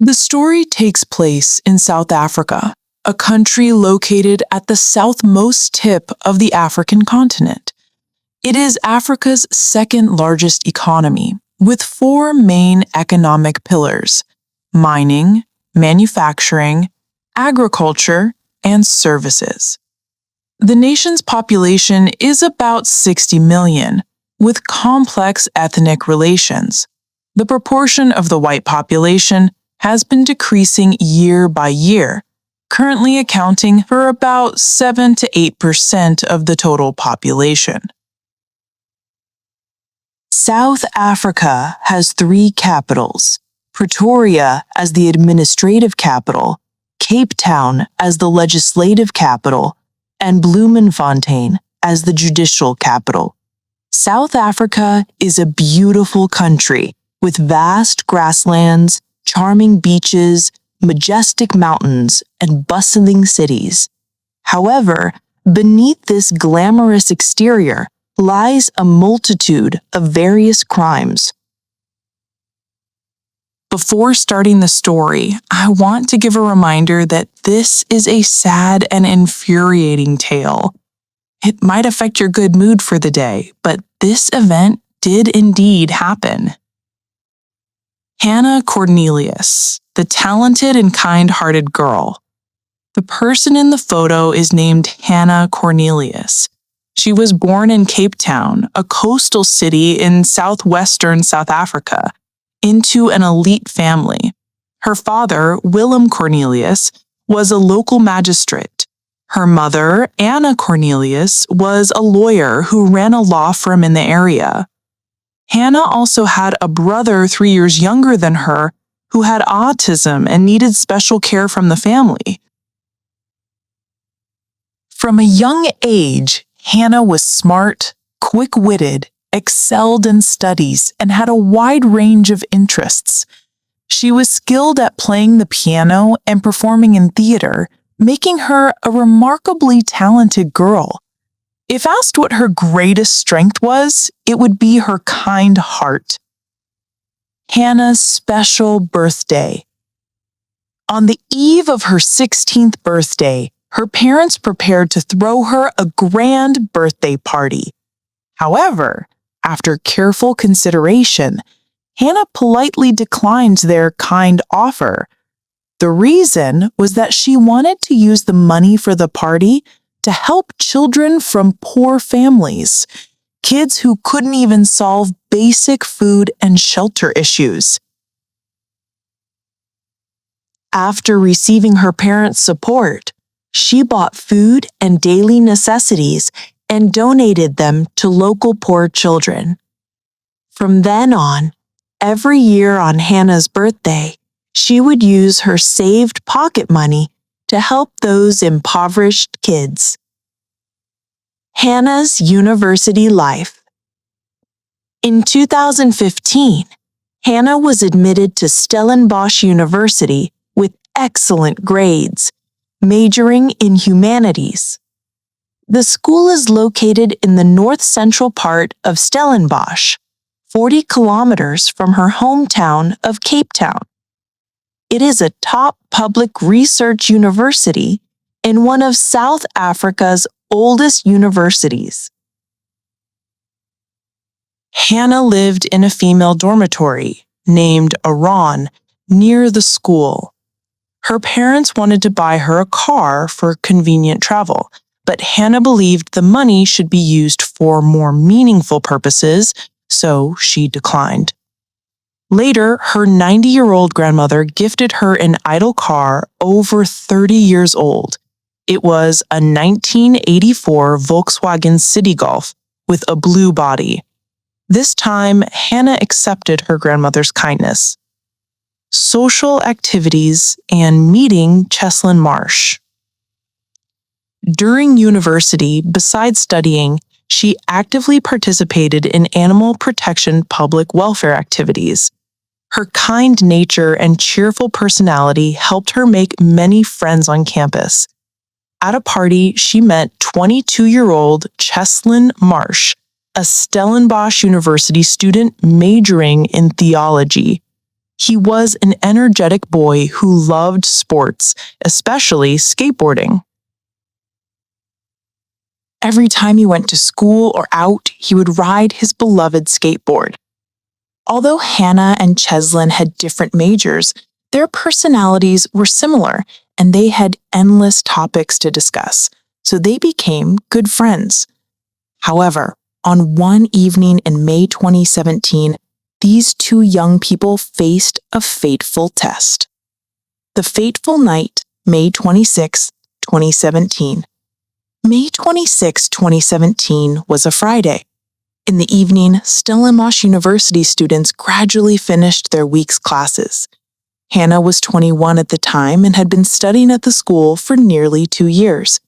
The story takes place in South Africa, a country located at the southmost tip of the African continent. It is Africa's second largest economy, with four main economic pillars: mining, manufacturing, agriculture, and services. The nation's population is about 60 million, with complex ethnic relations. The proportion of the white population has been decreasing year by year, currently accounting for about 7 to 8% of the total population. South Africa has three capitals: Pretoria as the administrative capital, Cape Town as the legislative capital, and Bloemfontein as the judicial capital. South Africa is a beautiful country with vast grasslands, charming beaches, majestic mountains, and bustling cities. However, beneath this glamorous exterior lies a multitude of various crimes. Before starting the story, I want to give a reminder that this is a sad and infuriating tale. It might affect your good mood for the day, but this event did indeed happen. Hannah Cornelius, the talented and kind-hearted girl. The person in the photo is named Hannah Cornelius. She was born in Cape Town, a coastal city in southwestern South Africa, into an elite family. Her father, Willem Cornelius, was a local magistrate. Her mother, Anna Cornelius, was a lawyer who ran a law firm in the area. Hannah also had a brother 3 years younger than her who had autism and needed special care from the family. From a young age, Hannah was smart, quick-witted, excelled in studies, and had a wide range of interests. She was skilled at playing the piano and performing in theater, making her a remarkably talented girl. If asked what her greatest strength was, it would be her kind heart. Hannah's special birthday. On the eve of her 16th birthday, her parents prepared to throw her a grand birthday party. However, after careful consideration, Hannah politely declined their kind offer. The reason was that she wanted to use the money for the party to help children from poor families, kids who couldn't even solve basic food and shelter issues. After receiving her parents' support, she bought food and daily necessities and donated them to local poor children. From then on, every year on Hannah's birthday, she would use her saved pocket money to help those impoverished kids. Hannah's university life. In 2015, Hannah was admitted to Stellenbosch University with excellent grades, majoring in humanities. The school is located in the north-central part of Stellenbosch, 40 kilometers from her hometown of Cape Town. It is a top public research university and one of South Africa's oldest universities. Hannah lived in a female dormitory named Aran near the school. Her parents wanted to buy her a car for convenient travel, but Hannah believed the money should be used for more meaningful purposes, so she declined. Later, her 90-year-old grandmother gifted her an idle car over 30 years old. It was a 1984 Volkswagen City Golf with a blue body. This time, Hannah accepted her grandmother's kindness. Social activities and meeting Cheslin Marsh. During university, besides studying, she actively participated in animal protection public welfare activities. Her kind nature and cheerful personality helped her make many friends on campus. At a party, she met 22-year-old Cheslin Marsh, a Stellenbosch University student majoring in theology. He was an energetic boy who loved sports, especially skateboarding. Every time he went to school or out, he would ride his beloved skateboard. Although Hannah and Cheslin had different majors, their personalities were similar and they had endless topics to discuss, so they became good friends. However, on one evening in May 2017, these two young people faced a fateful test. The fateful night, May 26, 2017. May 26, 2017 was a Friday. In the evening, Stellenbosch University students gradually finished their week's classes. Hannah was 21 at the time and had been studying at the school for nearly 2 years.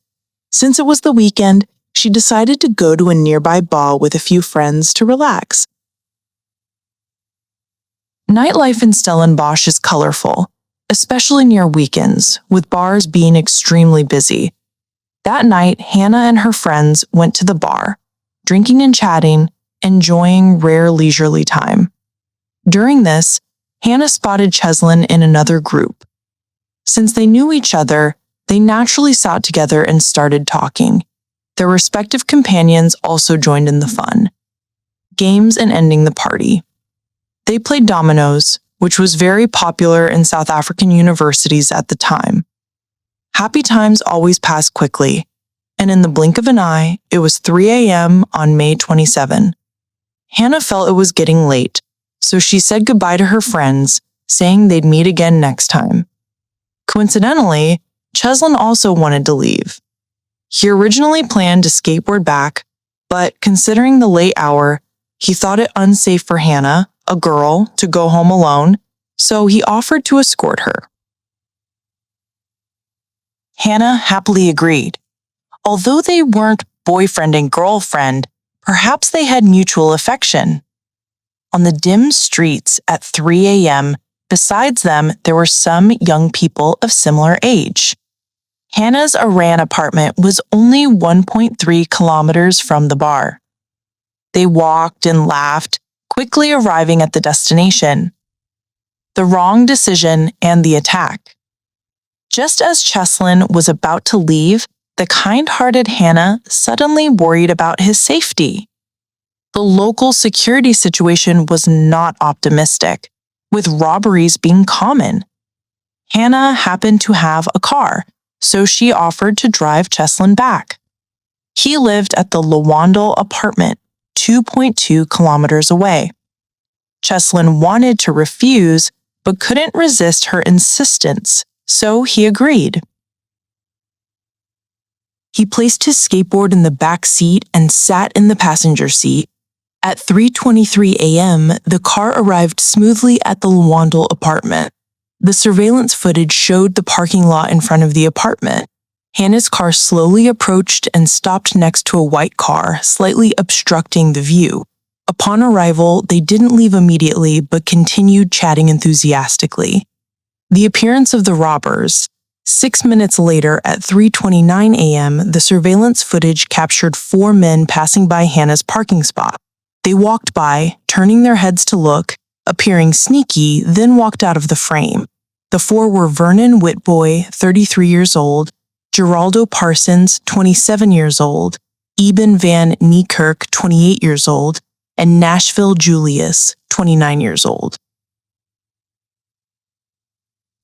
Since it was the weekend, she decided to go to a nearby bar with a few friends to relax. Nightlife in Stellenbosch is colorful, especially near weekends, with bars being extremely busy. That night, Hannah and her friends went to the bar, drinking and chatting, enjoying rare leisurely time. During this, Hannah spotted Cheslin in another group. Since they knew each other, they naturally sat together and started talking. Their respective companions also joined in the fun. Games and ending the party. They played dominoes, which was very popular in South African universities at the time. Happy times always pass quickly, and in the blink of an eye, it was 3 a.m. on May 27. Hannah felt it was getting late, so she said goodbye to her friends, saying they'd meet again next time. Coincidentally, Cheslin also wanted to leave. He originally planned to skateboard back, but considering the late hour, he thought it unsafe for Hannah, a girl, to go home alone, so he offered to escort her. Hannah happily agreed. Although they weren't boyfriend and girlfriend, perhaps they had mutual affection. On the dim streets at 3 a.m., besides them, there were some young people of similar age. Hannah's Iran apartment was only 1.3 kilometers from the bar. They walked and laughed, quickly arriving at the destination. The wrong decision and the attack. Just as Cheslin was about to leave, the kind-hearted Hannah suddenly worried about his safety. The local security situation was not optimistic, with robberies being common. Hannah happened to have a car, so she offered to drive Cheslin back. He lived at the Lawandle apartment, 2.2 kilometers away. Cheslin wanted to refuse, but couldn't resist her insistence, so he agreed. He placed his skateboard in the back seat and sat in the passenger seat. At 3:23 a.m., the car arrived smoothly at the Lawandle apartment. The surveillance footage showed the parking lot in front of the apartment. Hannah's car slowly approached and stopped next to a white car, slightly obstructing the view. Upon arrival, they didn't leave immediately but continued chatting enthusiastically. The appearance of the robbers. 6 minutes later, at 3:29 a.m., the surveillance footage captured 4 men passing by Hannah's parking spot. They walked by, turning their heads to look, appearing sneaky, then walked out of the frame. The 4 were Vernon Whitboy, 33 years old, Geraldo Parsons, 27 years old, Eben Van Niekerk, 28 years old, and Nashville Julius, 29 years old.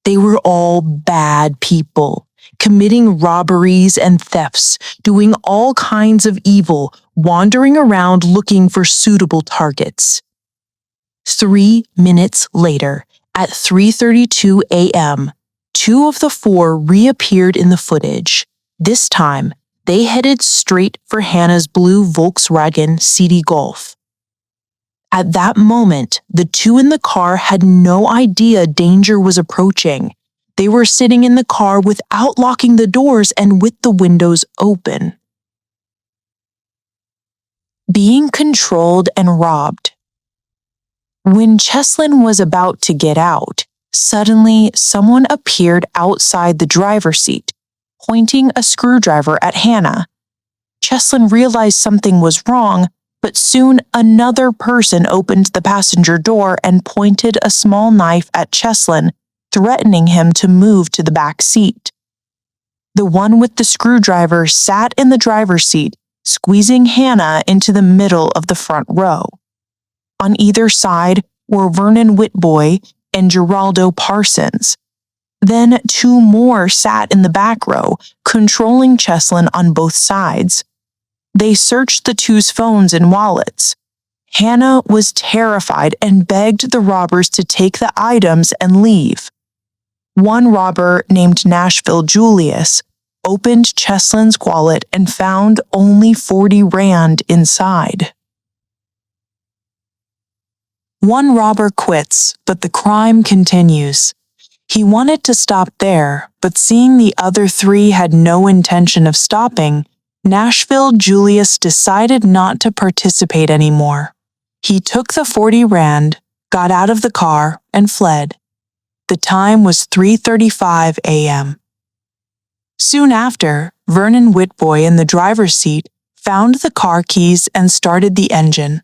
They were all bad people, committing robberies and thefts, doing all kinds of evil, wandering around looking for suitable targets. 3 minutes later, at 3:32 a.m., 2 of the 4 reappeared in the footage. This time, they headed straight for Hannah's blue Volkswagen CD Golf. At that moment, the 2 in the car had no idea danger was approaching. They were sitting in the car without locking the doors and with the windows open. Being controlled and robbed. When Cheslin was about to get out, suddenly someone appeared outside the driver's seat, pointing a screwdriver at Hannah. Cheslin realized something was wrong, But soon another person opened the passenger door and pointed a small knife at Cheslin, threatening him to move to the back seat. The one with the screwdriver sat in the driver's seat, squeezing Hannah into the middle of the front row. On either side were Vernon Whitboy and Geraldo Parsons. Then two more sat in the back row, controlling Cheslin on both sides. They searched the two's phones and wallets. Hannah was terrified and begged the robbers to take the items and leave. One robber named Nashville Julius opened Cheslin's wallet and found only 40 rand inside. One robber quits, but the crime continues. He wanted to stop there, but seeing the other three had no intention of stopping, Nashville Julius decided not to participate anymore. He took the 40 rand, got out of the car, and fled. The time was 3:35 a.m. Soon after, Vernon Whitboy in the driver's seat found the car keys and started the engine.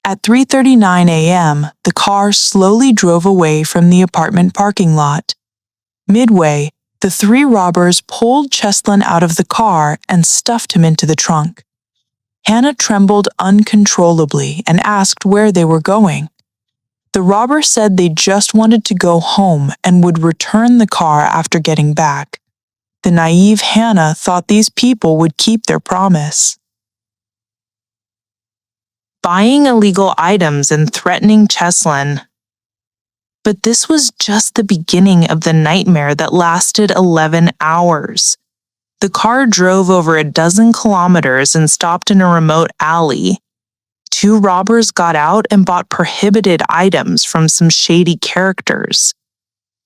At 3:39 a.m., the car slowly drove away from the apartment parking lot. Midway, the three robbers pulled Cheslin out of the car and stuffed him into the trunk. Hannah trembled uncontrollably and asked where they were going. The robbers said they just wanted to go home and would return the car after getting back. The naive Hannah thought these people would keep their promise. Buying illegal items and threatening Cheslin. But this was just the beginning of the nightmare that lasted 11 hours. The car drove over a dozen kilometers and stopped in a remote alley. Two robbers got out and bought prohibited items from some shady characters.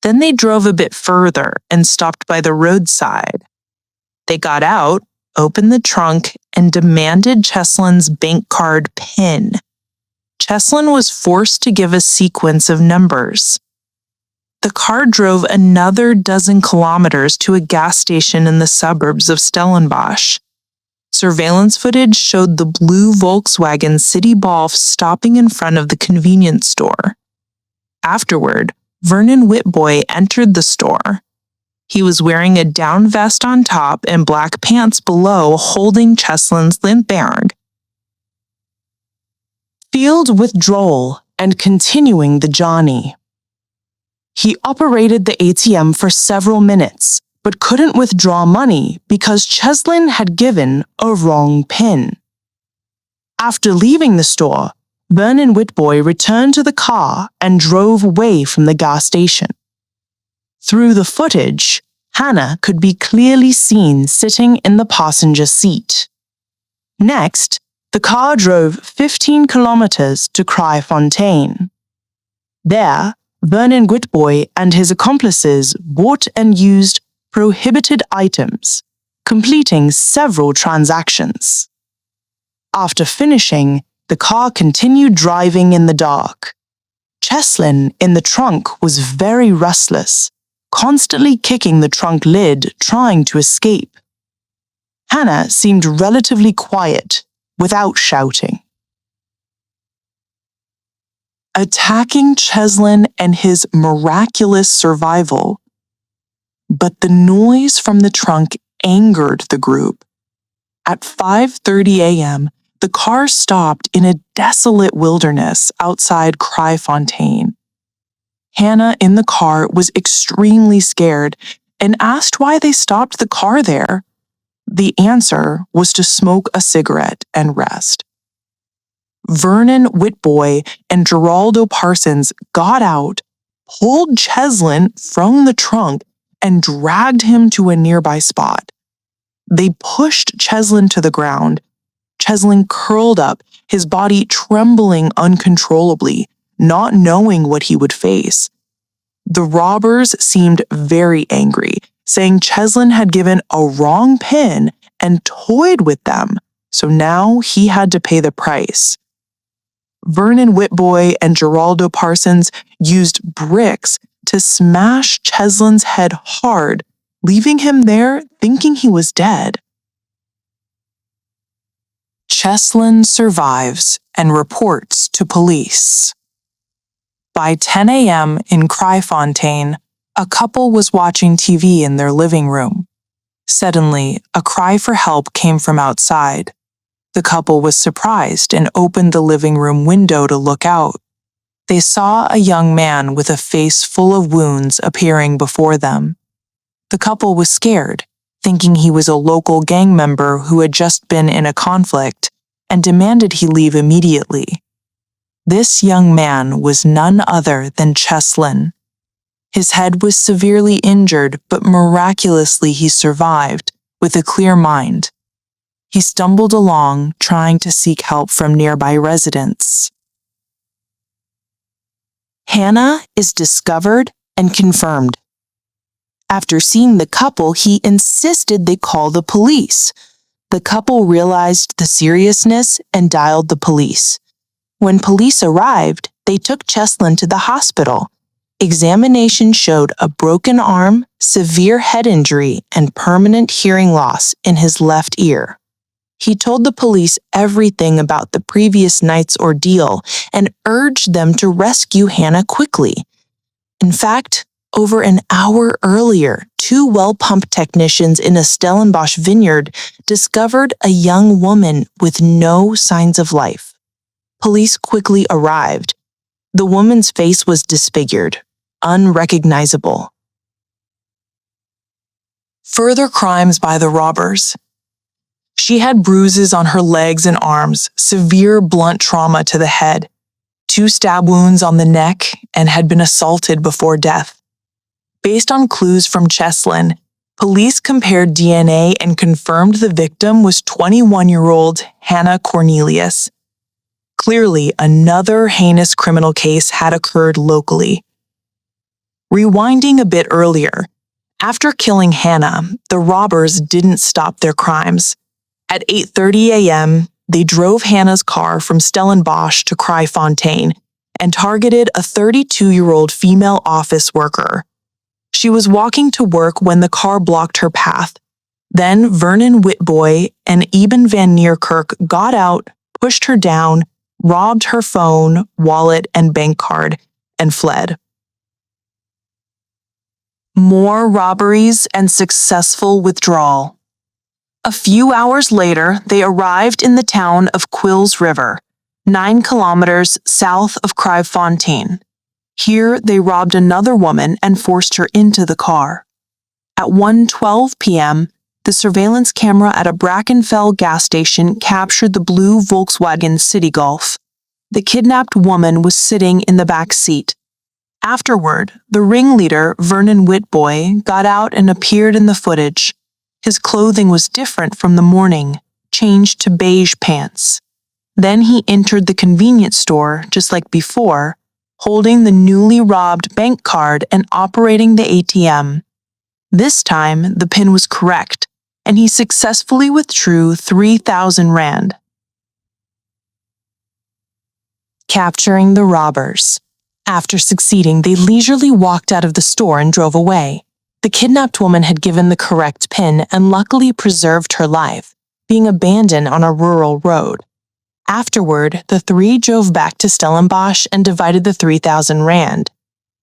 Then they drove a bit further and stopped by the roadside. They got out, opened the trunk, and demanded Cheslin's bank card PIN. Cheslin was forced to give a sequence of numbers. The car drove another dozen kilometers to a gas station in the suburbs of Stellenbosch. Surveillance footage showed the blue Volkswagen City Golf stopping in front of the convenience store. Afterward, Vernon Whitboy entered the store. He was wearing a down vest on top and black pants below, holding Cheslin's lint bag. Field withdrawal and continuing the Johnny. He operated the ATM for several minutes, but couldn't withdraw money because Cheslin had given a wrong PIN. After leaving the store, Vernon Whitboy returned to the car and drove away from the gas station. Through the footage, Hannah could be clearly seen sitting in the passenger seat. Next, the car drove 15 kilometers to Kraaifontein. There, Vernon Whitboy and his accomplices bought and used prohibited items, completing several transactions. After finishing, the car continued driving in the dark. Cheslin in the trunk was very restless, constantly kicking the trunk lid, trying to escape. Hannah seemed relatively quiet, without shouting. Attacking Cheslin and his miraculous survival. But the noise from the trunk angered the group. At 5:30 a.m., the car stopped in a desolate wilderness outside Kraaifontein. Hannah in the car was extremely scared and asked why they stopped the car there. The answer was to smoke a cigarette and rest. Vernon Whitboy and Geraldo Parsons got out, pulled Cheslin from the trunk, and dragged him to a nearby spot. They pushed Cheslin to the ground. Cheslin curled up, his body trembling uncontrollably, not knowing what he would face. The robbers seemed very angry, saying Cheslin had given a wrong PIN and toyed with them, so now he had to pay the price. Vernon Whitboy and Geraldo Parsons used bricks to smash Cheslin's head hard, leaving him there thinking he was dead. Cheslin survives and reports to police. By 10 a.m. in Kryfontaine, a couple was watching TV in their living room. Suddenly, a cry for help came from outside. The couple was surprised and opened the living room window to look out. They saw a young man with a face full of wounds appearing before them. The couple was scared, thinking he was a local gang member who had just been in a conflict, and demanded he leave immediately. This young man was none other than Cheslin. His head was severely injured, but miraculously he survived, with a clear mind. He stumbled along, trying to seek help from nearby residents. Hannah is discovered and confirmed. After seeing the couple, he insisted they call the police. The couple realized the seriousness and dialed the police. When police arrived, they took Cheslin to the hospital. Examination showed a broken arm, severe head injury, and permanent hearing loss in his left ear. He told the police everything about the previous night's ordeal and urged them to rescue Hannah quickly. In fact, over an hour earlier, 2 well pump technicians in a Stellenbosch vineyard discovered a young woman with no signs of life. Police quickly arrived. The woman's face was disfigured, unrecognizable. Further crimes by the robbers. She had bruises on her legs and arms, severe blunt trauma to the head, 2 stab wounds on the neck, and had been assaulted before death. Based on clues from Cheslin, police compared DNA and confirmed the victim was 21-year-old Hannah Cornelius. Clearly, another heinous criminal case had occurred locally. Rewinding a bit earlier, after killing Hannah, the robbers didn't stop their crimes. At 8:30 a.m., they drove Hannah's car from Stellenbosch to Kryfontaine and targeted a 32-year-old female office worker. She was walking to work when the car blocked her path. Then Vernon Whitboy and Eben van Niekerk got out, pushed her down, robbed her phone, wallet, and bank card, and fled. More robberies and successful withdrawal. A few hours later, they arrived in the town of Quills River, 9 kilometers south of Kryfontaine. Here, they robbed another woman and forced her into the car. At 1:12 p.m., the surveillance camera at a Brackenfell gas station captured the blue Volkswagen City Golf. The kidnapped woman was sitting in the back seat. Afterward, the ringleader, Vernon Whitboy, got out and appeared in the footage. His clothing was different from the morning, changed to beige pants. Then he entered the convenience store, just like before, holding the newly robbed bank card and operating the ATM. This time, the PIN was correct, and he successfully withdrew 3,000 rand. Capturing the robbers. After succeeding, they leisurely walked out of the store and drove away. The kidnapped woman had given the correct PIN and luckily preserved her life, being abandoned on a rural road. Afterward, the 3 drove back to Stellenbosch and divided the 3,000 rand.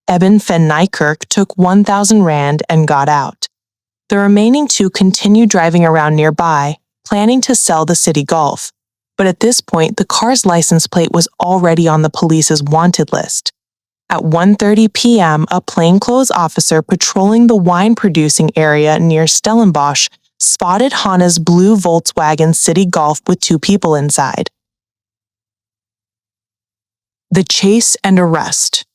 Eben van Niekerk took 1,000 rand and got out. The remaining 2 continued driving around nearby, planning to sell the City Golf. But at this point, the car's license plate was already on the police's wanted list. At 1:30 p.m., a plainclothes officer patrolling the wine-producing area near Stellenbosch spotted Hannah's blue Volkswagen City Golf with 2 people inside. The chase and arrest.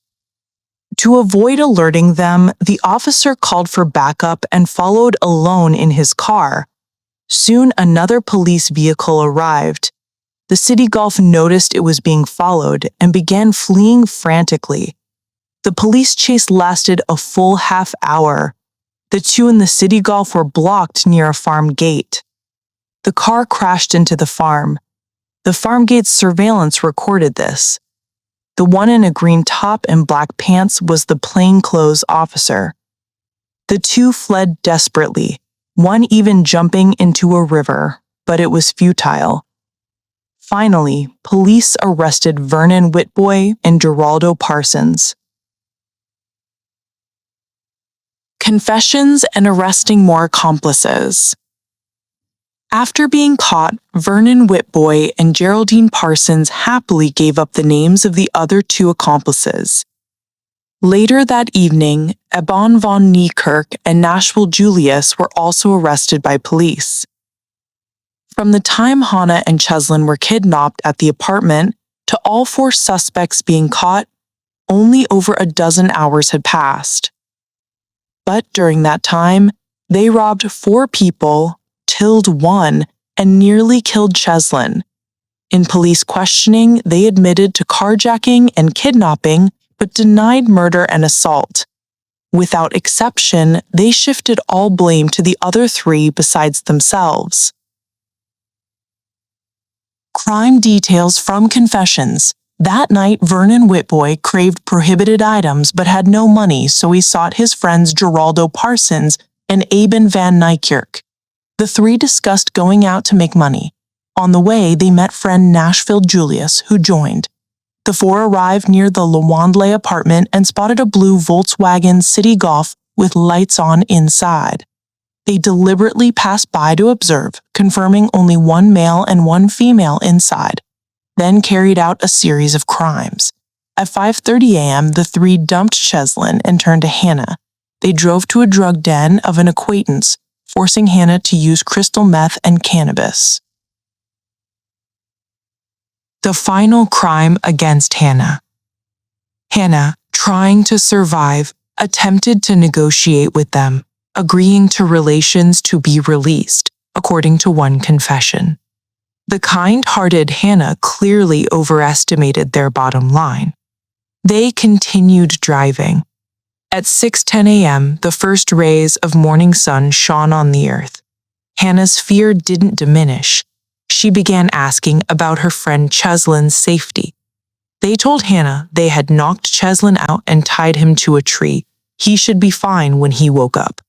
To avoid alerting them, the officer called for backup and followed alone in his car. Soon another police vehicle arrived. The City Golf noticed it was being followed and began fleeing frantically. The police chase lasted a full half hour. The 2 in the City Golf were blocked near a farm gate. The car crashed into the farm. The farm gate's surveillance recorded this. The one in a green top and black pants was the plainclothes officer. The 2 fled desperately, one even jumping into a river, but it was futile. Finally, police arrested Vernon Whitboy and Geraldo Parsons. Confessions and arresting more accomplices. After being caught, Vernon Whitboy and Geraldine Parsons happily gave up the names of the other two accomplices. Later that evening, Ebon von Niekirk and Nashville Julius were also arrested by police. From the time Hannah and Cheslin were kidnapped at the apartment to all four suspects being caught, only over a dozen hours had passed. But during that time, they robbed 4 people, killed 1, and nearly killed Cheslin. In police questioning, they admitted to carjacking and kidnapping, but denied murder and assault. Without exception, they shifted all blame to the other 3 besides themselves. Crime details from confessions. That night, Vernon Whitboy craved prohibited items but had no money, so he sought his friends Geraldo Parsons and Eben van Niekirk. The 3 discussed going out to make money. On the way, they met friend Nashville Julius, who joined. The 4 arrived near the Lawandley apartment and spotted a blue Volkswagen City Golf with lights on inside. They deliberately passed by to observe, confirming only 1 male and 1 female inside, then carried out a series of crimes. At 5:30 a.m., the 3 dumped Cheslin and turned to Hannah. They drove to a drug den of an acquaintance, forcing Hannah to use crystal meth and cannabis. The final crime against Hannah. Hannah, trying to survive, attempted to negotiate with them, agreeing to relations to be released, according to one confession. The kind-hearted Hannah clearly overestimated their bottom line. They continued driving. At 6:10 a.m., the first rays of morning sun shone on the earth. Hannah's fear didn't diminish. She began asking about her friend Cheslin's safety. They told Hannah they had knocked Cheslin out and tied him to a tree. He should be fine when he woke up.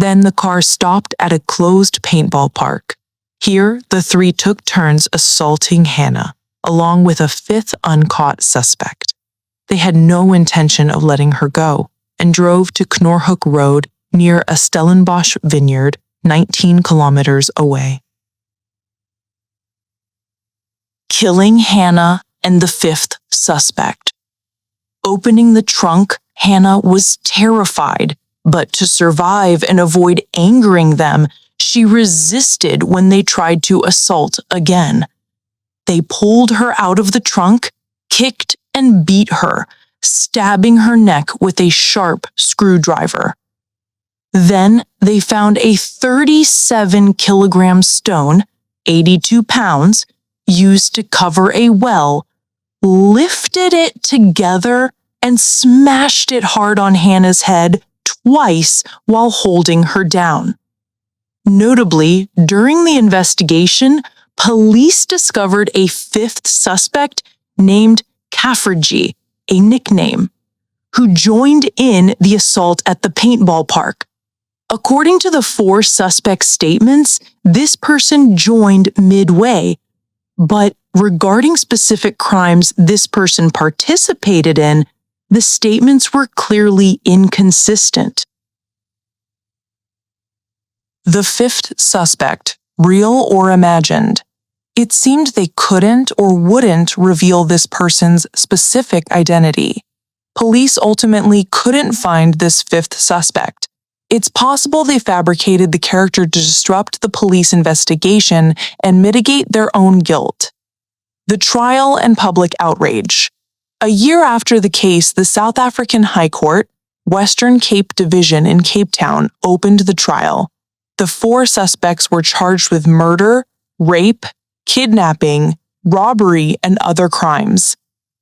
Then the car stopped at a closed paintball park. Here, the 3 took turns assaulting Hannah, along with a 5th uncaught suspect. They had no intention of letting her go and drove to Knorhook Road near a Stellenbosch vineyard, 19 kilometers away. Killing Hannah and the 5th suspect. Opening the trunk, Hannah was terrified, but to survive and avoid angering them, she resisted when they tried to assault again. They pulled her out of the trunk, kicked and beat her, stabbing her neck with a sharp screwdriver. Then they found a 37-kilogram stone, 82 pounds, used to cover a well, lifted it together, and smashed it hard on Hannah's head twice while holding her down. Notably, during the investigation, police discovered a 5th suspect named Caffergy, a nickname, who joined in the assault at the paintball park. According to the 4 suspects' statements, this person joined midway, but regarding specific crimes this person participated in, the statements were clearly inconsistent. The 5th suspect, real or imagined. It seemed they couldn't or wouldn't reveal this person's specific identity. Police ultimately couldn't find this 5th suspect. It's possible they fabricated the character to disrupt the police investigation and mitigate their own guilt. The trial and public outrage. A year after the case, the South African High Court, Western Cape Division in Cape Town, opened the trial. The 4 suspects were charged with murder, rape, kidnapping, robbery, and other crimes.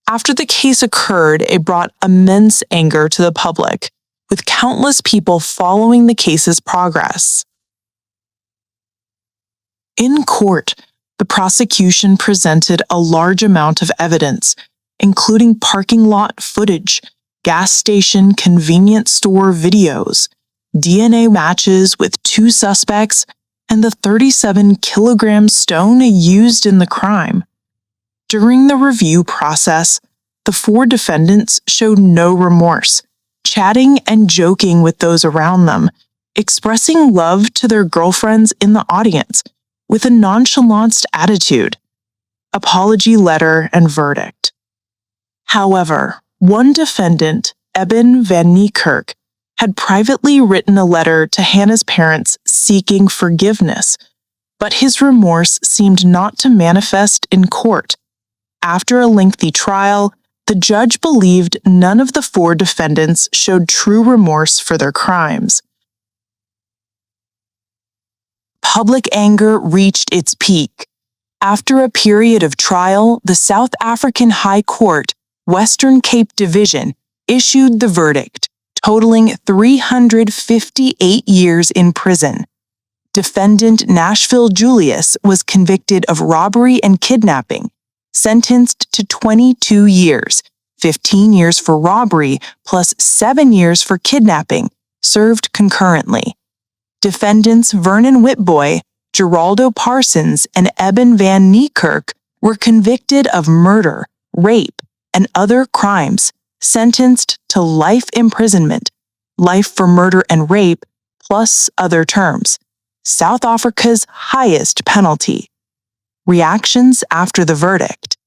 After the case occurred, it brought immense anger to the public, with countless people following the case's progress. In court, the prosecution presented a large amount of evidence, including parking lot footage, gas station convenience store videos, DNA matches with 2 suspects, and the 37-kilogram stone used in the crime. During the review process, the 4 defendants showed no remorse, chatting and joking with those around them, expressing love to their girlfriends in the audience with a nonchalant attitude. Apology letter and verdict. However, one defendant, Eben van Niekerk, had privately written a letter to Hannah's parents seeking forgiveness, but his remorse seemed not to manifest in court. After a lengthy trial, the judge believed none of the 4 defendants showed true remorse for their crimes. Public anger reached its peak. After a period of trial, the South African High Court, Western Cape Division, issued the verdict, totaling 358 years in prison. Defendant Nashville Julius was convicted of robbery and kidnapping, sentenced to 22 years, 15 years for robbery plus 7 years for kidnapping, served concurrently. Defendants Vernon Whitboy, Geraldo Parsons, and Eben van Niekerk were convicted of murder, rape, and other crimes, sentenced to life imprisonment, life for murder and rape, plus other terms, South Africa's highest penalty. Reactions after the verdict.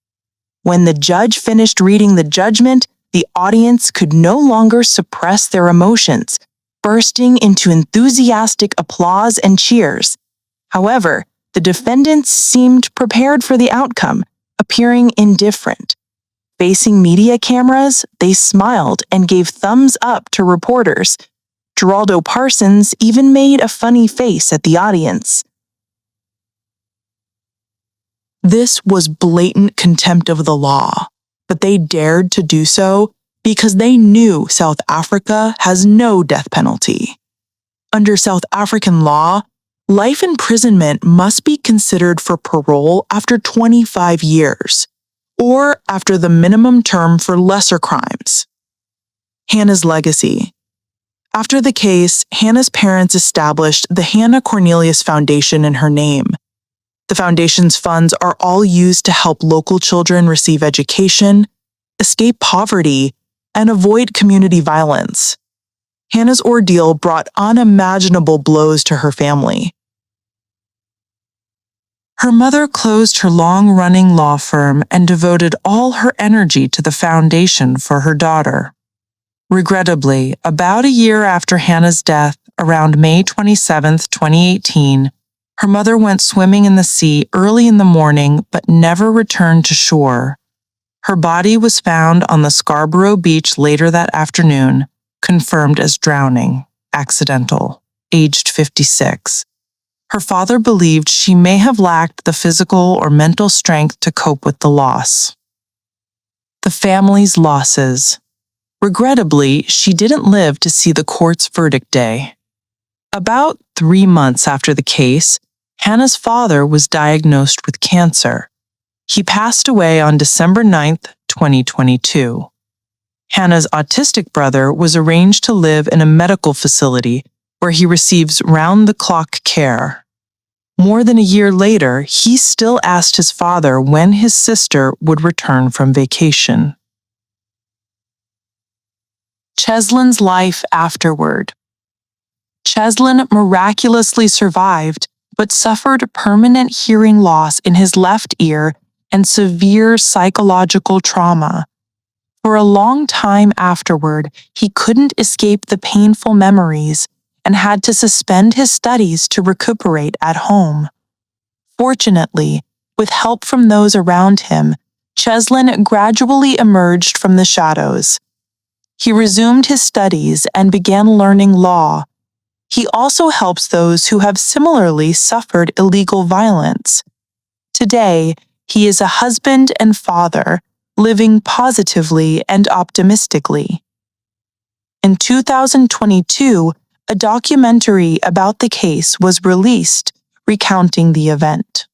When the judge finished reading the judgment, the audience could no longer suppress their emotions, bursting into enthusiastic applause and cheers. However, the defendants seemed prepared for the outcome, appearing indifferent. Facing media cameras, they smiled and gave thumbs up to reporters. Geraldo Parsons even made a funny face at the audience. This was blatant contempt of the law, but they dared to do so because they knew South Africa has no death penalty. Under South African law, life imprisonment must be considered for parole after 25 years, or after the minimum term for lesser crimes. Hannah's legacy. After the case, Hannah's parents established the Hannah Cornelius Foundation in her name. The foundation's funds are all used to help local children receive education, escape poverty, and avoid community violence. Hannah's ordeal brought unimaginable blows to her family. Her mother closed her long-running law firm and devoted all her energy to the foundation for her daughter. Regrettably, about a year after Hannah's death, around May 27, 2018, her mother went swimming in the sea early in the morning but never returned to shore. Her body was found on the Scarborough beach later that afternoon, confirmed as drowning, accidental, aged 56. Her father believed she may have lacked the physical or mental strength to cope with the loss. The family's losses. Regrettably, she didn't live to see the court's verdict day. About 3 months after the case, Hannah's father was diagnosed with cancer. He passed away on December 9, 2022. Hannah's autistic brother was arranged to live in a medical facility where he receives round-the-clock care. More than a year later, he still asked his father when his sister would return from vacation. Cheslin's life afterward. Cheslin miraculously survived, but suffered permanent hearing loss in his left ear and severe psychological trauma. For a long time afterward, he couldn't escape the painful memories and had to suspend his studies to recuperate at home. Fortunately, with help from those around him, Cheslin gradually emerged from the shadows. He resumed his studies and began learning law. He also helps those who have similarly suffered illegal violence. Today, he is a husband and father, living positively and optimistically. In 2022, a documentary about the case was released, recounting the event.